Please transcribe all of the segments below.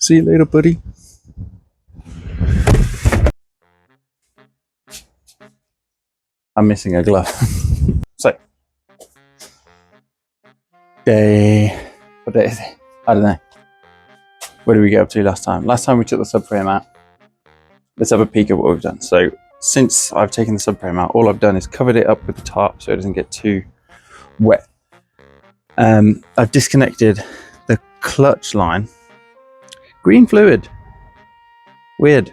See you later, buddy. I'm missing a glove. So, what day is it? I don't know. What did we get up to last time? Last time we took the subframe out. Let's have a peek at what we've done. So, since I've taken the subframe out, all I've done is covered it up with the tarp so it doesn't get too wet. I've disconnected the clutch line. Green fluid. Weird.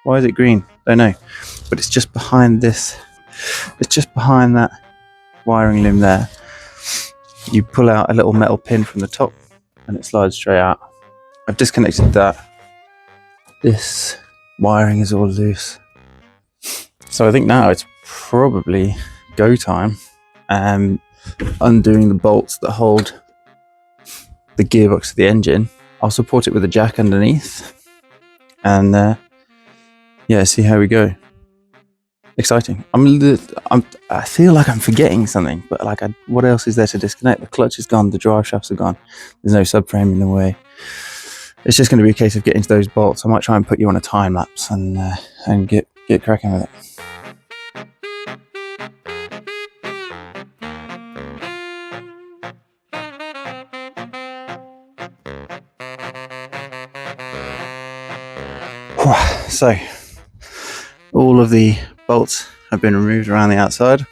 Why is it green? Don't know. But it's just behind this. It's just behind that wiring loom there. You pull out a little metal pin from the top and it slides straight out. I've disconnected that. This wiring is all loose. So I think now it's probably go time. Undoing the bolts that hold the gearbox to the engine. I'll support it with a jack underneath. And yeah, see how we go. Exciting. I feel like I'm forgetting something, but like, what else is there to disconnect? The clutch is gone, the drive shafts are gone. There's no subframe in the way. It's just going to be a case of getting to those bolts. I might try and put you on a time lapse and get cracking with it. So, all of the bolts have been removed around the outside.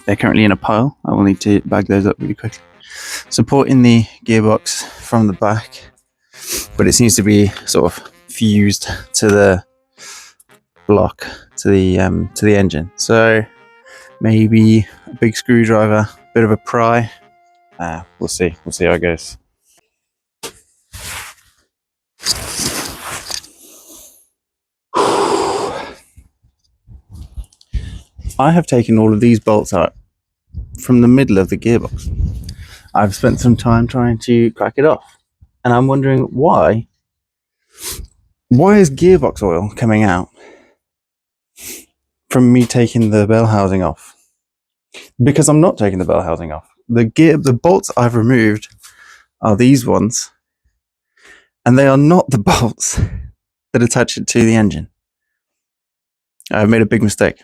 They're currently in a pile. I will need to bag those up really quickly. Supporting the gearbox from the back, but it seems to be sort of fused to the block, to the engine. So maybe a big screwdriver, bit of a pry. We'll see. We'll see how it goes. I have taken all of these bolts out from the middle of the gearbox. I've spent some time trying to crack it off, and I'm wondering why is gearbox oil coming out from me taking the bell housing off? Because I'm not taking the bell housing off. The bolts I've removed are these ones, and they are not the bolts that attach it to the engine. I've made a big mistake.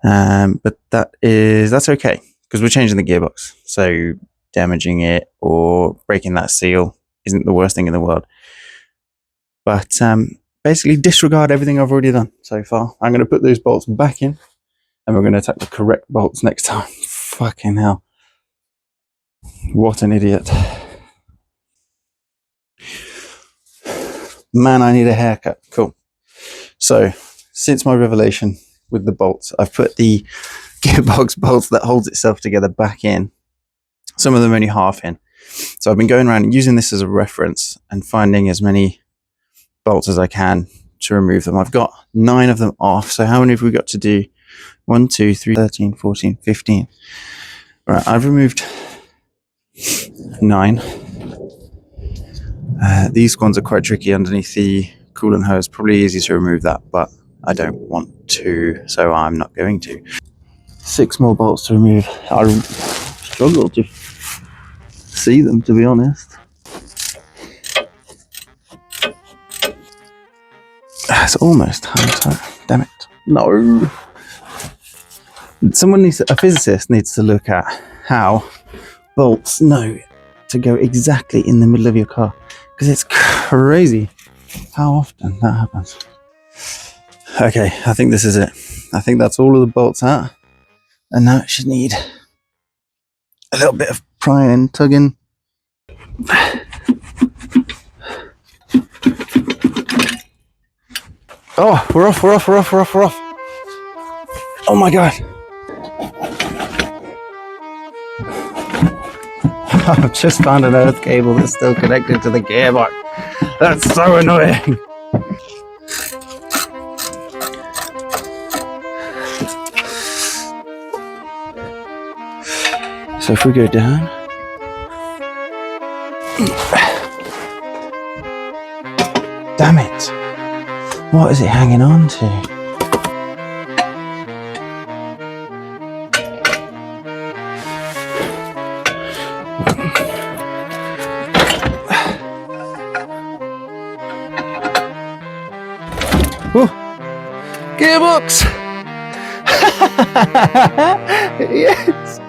But that's okay, because we're changing the gearbox. So damaging it or breaking that seal isn't the worst thing in the world. But basically disregard everything I've already done so far. I'm going to put those bolts back in, and we're going to attack the correct bolts next time. Fucking hell. What an idiot. Man, I need a haircut. Cool. So, since my revelation with the bolts, I've put the gearbox bolts that holds itself together back in. Some of them only half in. So I've been going around using this as a reference and finding as many bolts as I can to remove them. I've got 9 of them off. So how many have we got to do? 1, 2, 3, 13, 14, 15. Right, I've removed 9. These ones are quite tricky underneath the coolant hose. Probably easy to remove that, but I don't want to, so I'm not going to. 6 more bolts to remove. I struggle to see them, to be honest. It's almost time to, damn it. No. A physicist needs to look at how bolts know to go exactly in the middle of your car, because it's crazy how often that happens. Okay, I think this is it. I think that's all of the bolts out, and now it should need a little bit of prying and tugging. Oh, we're off. Oh my god. I've just found an earth cable that's still connected to the gearbox. That's so annoying. So if we go down, damn it, what is it hanging on to? Gearbox! Yes!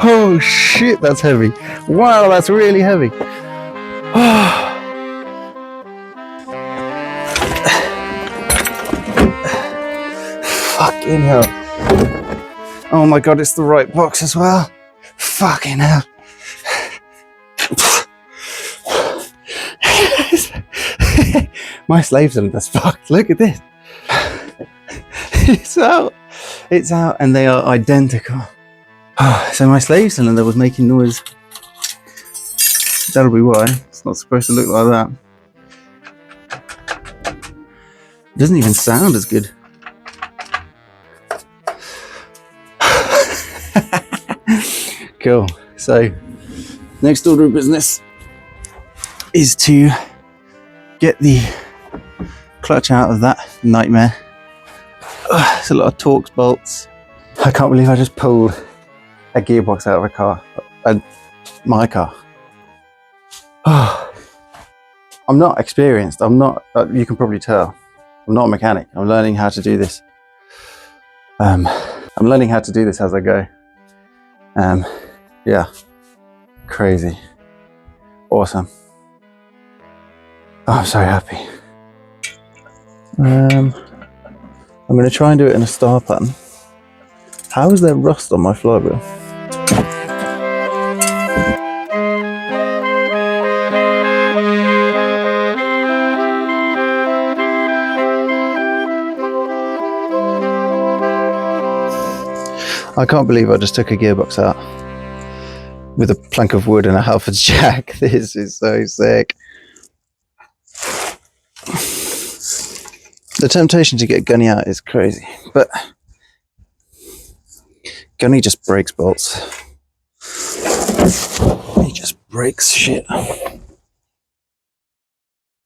Oh shit, that's heavy. Wow, that's really heavy. Fucking hell. Oh my god, it's the right box as well. Fucking hell. My slave cylinder's fucked. Look at this. It's out. It's out and they are identical. So my slave cylinder was making noise. That'll be why. It's not supposed to look like that. It doesn't even sound as good. Cool. So next order of business is to get the clutch out of that nightmare. It's a lot of Torx bolts. I can't believe I just pulled a gearbox out of a car, my car. I'm not experienced. I'm not, you can probably tell, I'm not a mechanic. I'm learning how to do this. I'm learning how to do this as I go. Yeah, crazy, awesome. Oh, I'm so happy. I'm going to try and do it in a star pattern. How is there rust on my flywheel? I can't believe I just took a gearbox out with a plank of wood and a Halford's jack. This is so sick. The temptation to get Gunny out is crazy, but Gunny just breaks bolts. He just breaks shit.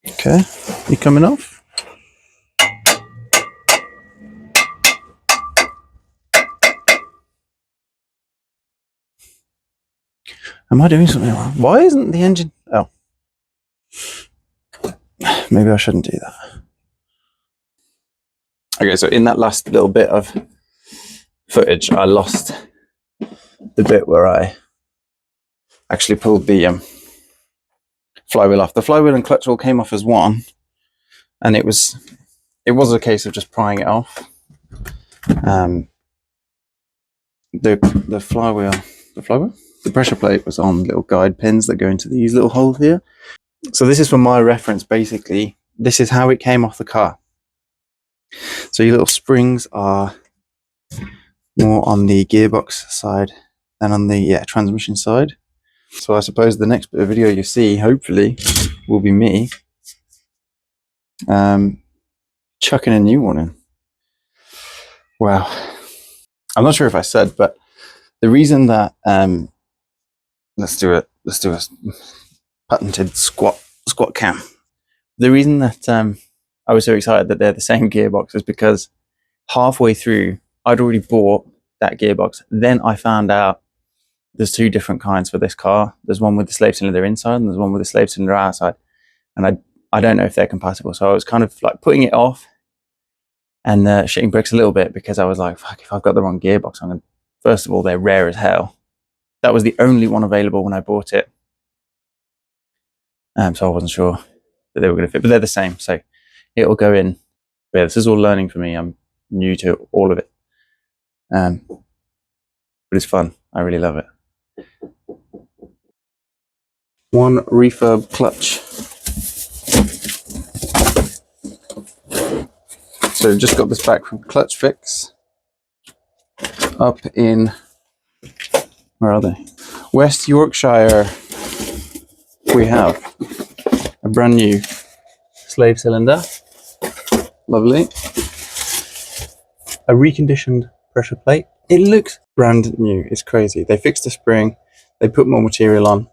Okay, you coming off? Am I doing something wrong? Why isn't the engine... Oh. Maybe I shouldn't do that. Okay, so in that last little bit of footage, I lost the bit where I actually pulled the flywheel off. The flywheel and clutch all came off as one, and it was a case of just prying it off. The pressure plate was on little guide pins that go into these little holes here. So this is for my reference, basically. This is how it came off the car. So your little springs are more on the gearbox side than on the transmission side. So I suppose the next bit of video you see, hopefully, will be me chucking a new one in. Wow. I'm not sure if I said, but the reason that let's do a patented squat cam. The reason that I was so excited that they're the same gearbox is because halfway through I'd already bought that gearbox. Then I found out there's two different kinds for this car. There's one with the slave cylinder inside and there's one with the slave cylinder outside. And I don't know if they're compatible. So I was kind of like putting it off and shitting bricks a little bit because I was like, fuck, if I've got the wrong gearbox, I'm going to... First of all, they're rare as hell. That was the only one available when I bought it. So I wasn't sure that they were going to fit, but they're the same. So it'll go in. But yeah, this is all learning for me. I'm new to all of it. But it's fun. I really love it. One refurb clutch. So just got this back from Clutch Fix. Up in, where are they? West Yorkshire. We have a brand new slave cylinder. Lovely. A reconditioned pressure plate. It looks brand new. It's crazy. They fixed the spring, they put more material on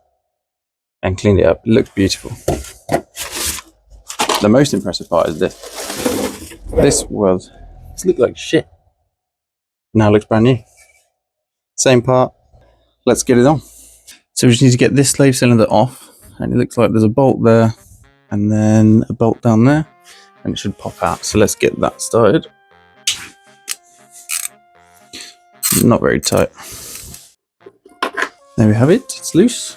and cleaned it up. It looks beautiful. The most impressive part is this. This looked like shit. Now it looks brand new. Same part. Let's get it on. So we just need to get this slave cylinder off, and it looks like there's a bolt there and then a bolt down there. and it should pop out. So let's get that started. Not very tight. There we have it, it's loose.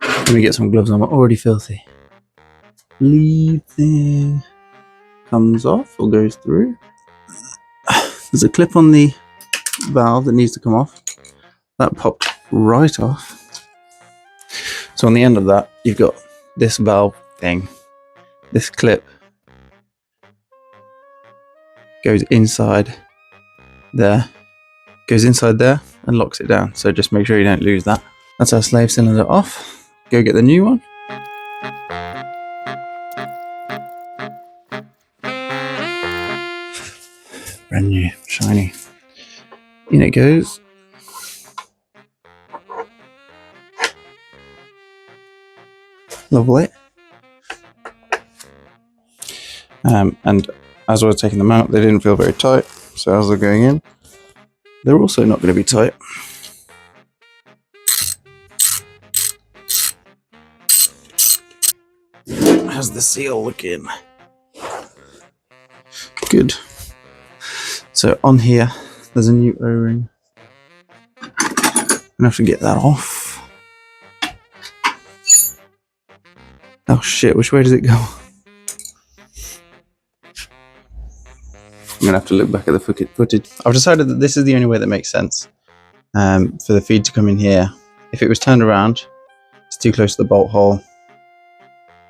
Let me get some gloves on, I'm already filthy. Lead thing comes off or goes through. There's a clip on the valve that needs to come off. That popped right off. So on the end of that, you've got this valve thing. This clip goes inside there, and locks it down. So just make sure you don't lose that. That's our slave cylinder off. Go get the new one. Brand new, shiny. In it goes. Lovely. And as I was taking them out, they didn't feel very tight. So as they're going in, they're also not going to be tight. How's the seal looking? Good. So on here, there's a new O-ring. I'm gonna have to get that off. Oh shit, which way does it go? I'm gonna have to look back at the footage. I've decided that this is the only way that makes sense for the feed to come in here. If it was turned around, it's too close to the bolt hole.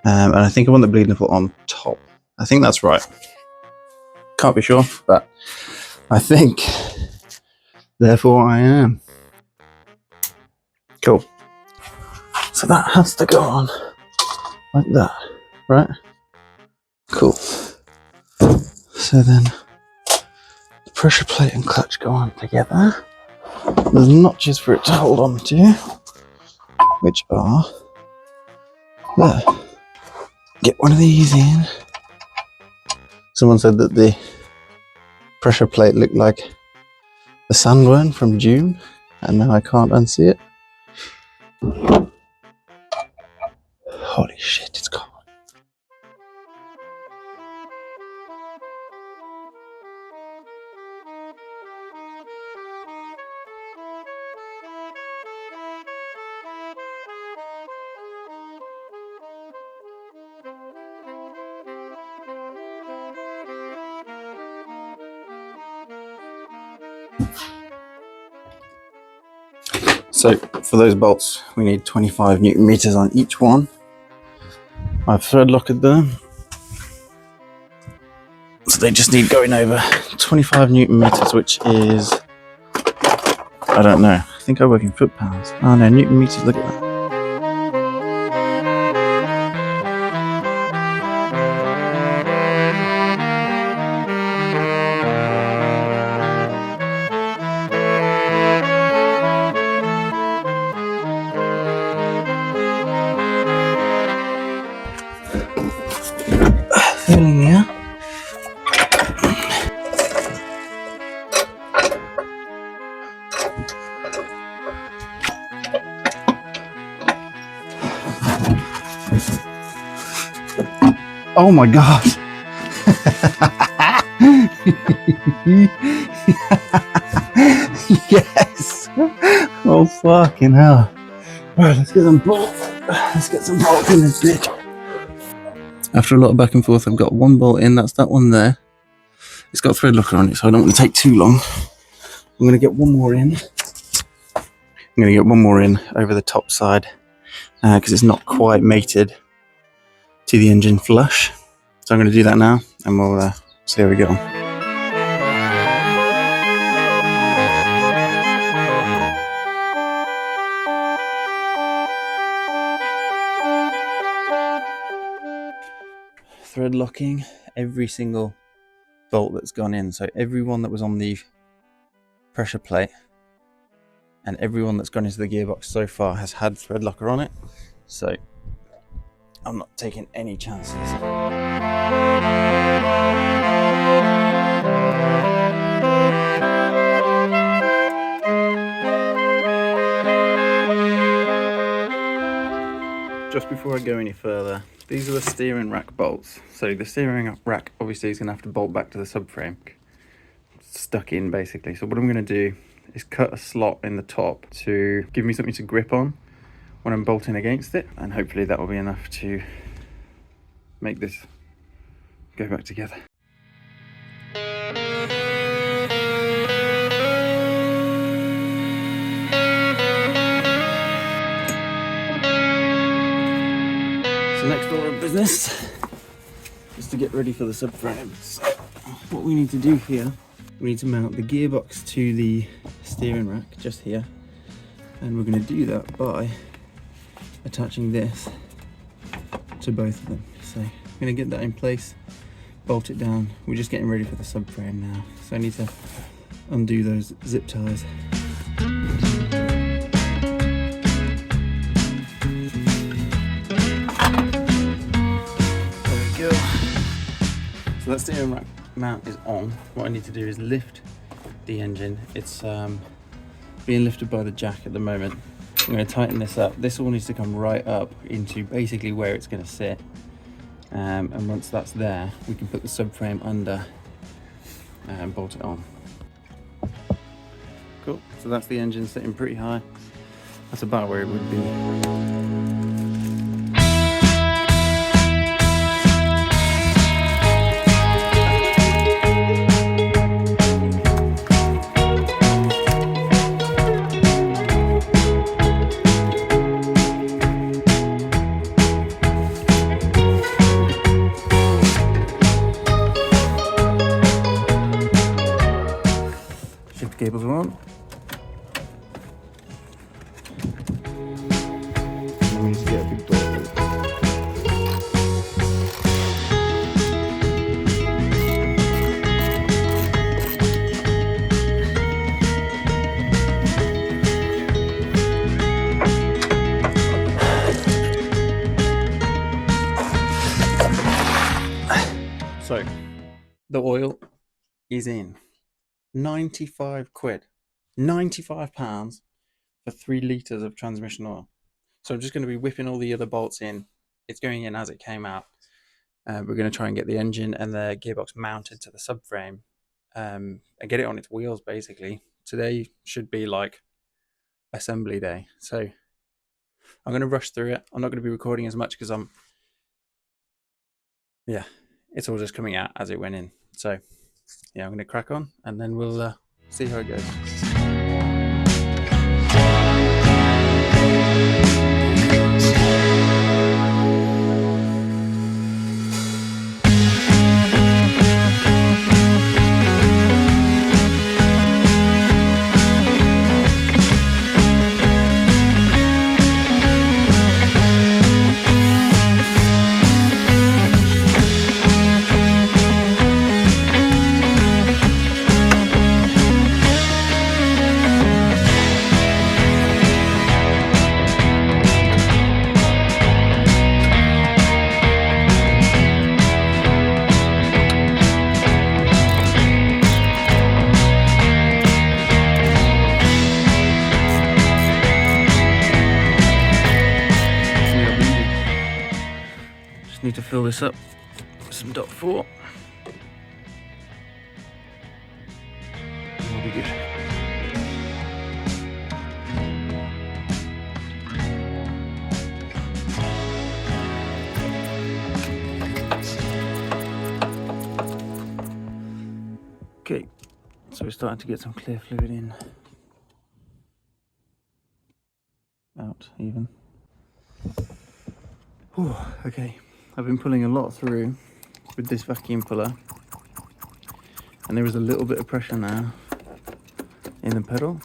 And I think I want the bleed nipple on top. I think that's right. Can't be sure, but I think, therefore I am. Cool. So that has to go on like that, right? Cool. So then the pressure plate and clutch go on together. There's notches for it to hold on to, which are there. Get one of these in. Someone said that the pressure plate looked like the sandworm from June, and now I can't unsee it. Holy shit, it's cold. So for those bolts, we need 25 Newton meters on each one. I've thread locked them, so they just need going over 25 Newton meters, which is, I don't know, I think I work in foot pounds. Oh no, Newton meters, look at that. Feeling, yeah? Oh my god! Yes! Oh fucking hell! Right, let's get some bolts. Let's get some bolts in this bitch. After a lot of back and forth, I've got one bolt in. That's that one there. It's got a thread locker on it, so I don't want to take too long. I'm going to get one more in. I'm going to get one more in over the top side because it's not quite mated to the engine flush. So I'm going to do that now, and we'll see how we get on. Thread locking every single bolt that's gone in. So every one that was on the pressure plate and everyone that's gone into the gearbox so far has had thread locker on it. So I'm not taking any chances. Just before I go any further, These are the steering rack bolts. So the steering rack obviously is going to have to bolt back to the subframe. It's stuck in basically. So what I'm going to do is cut a slot in the top to give me something to grip on when I'm bolting against it, and hopefully that will be enough to make this go back together. So next order of business is to get ready for the subframe. So what we need to do here, we need to mount the gearbox to the steering rack just here, and we're going to do that by attaching this to both of them. So I'm going to get that in place, bolt it down. We're just getting ready for the subframe now, so I need to undo those zip ties. So that steering rack mount is on. What I need to do is lift the engine. It's being lifted by the jack at the moment. I'm going to tighten this up. This all needs to come right up into basically where it's going to sit. And once that's there, we can put the subframe under and bolt it on. Cool. So that's the engine sitting pretty high. That's about where it would be. Cables are on. And we need to get a big door. So the oil is in. 95 quid, 95 pounds for 3 litres of transmission oil. So I'm just going to be whipping all the other bolts in. It's going in as it came out. We're going to try and get the engine and the gearbox mounted to the subframe and get it on its wheels basically. Today should be like assembly day. So I'm going to rush through it. I'm not going to be recording as much because it's all just coming out as it went in. So yeah, I'm going to crack on and then we'll see how it goes. Need to fill this up with some .4. That'll be good. Okay, so we're starting to get some clear fluid in. Out even. Whew, okay. I've been pulling a lot through with this vacuum puller, and there is a little bit of pressure now in the pedal,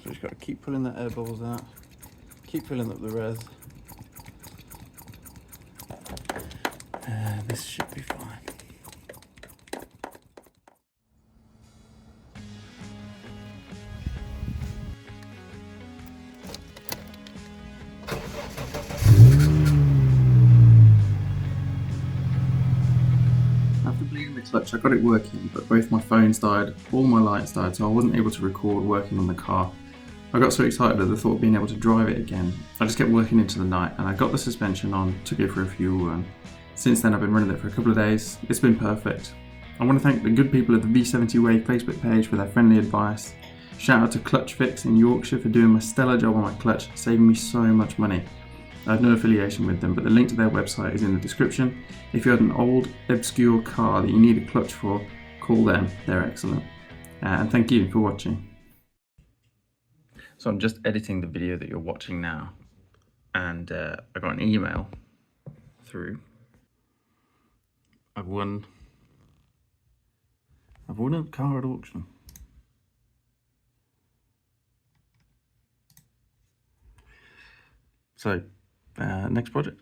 so just got to keep pulling the air bubbles out, keep filling up the res. This should be fine. Clutch, I got it working, but both my phones died, all my lights died, so I wasn't able to record working on the car. I got so excited at the thought of being able to drive it again. I just kept working into the night, and I got the suspension on, took it for a fuel run, Since then I've been running it for a couple of days. It's been perfect. I want to thank the good people at the V70 Way Facebook page for their friendly advice. Shout out to Clutch Fix in Yorkshire for doing a stellar job on my clutch, saving me so much money. I have no affiliation with them, but the link to their website is in the description. If you had an old, obscure car that you need a clutch for, call them, they're excellent. And thank you for watching. So I'm just editing the video that you're watching now, and I got an email through. I've won a car at auction. So, next project.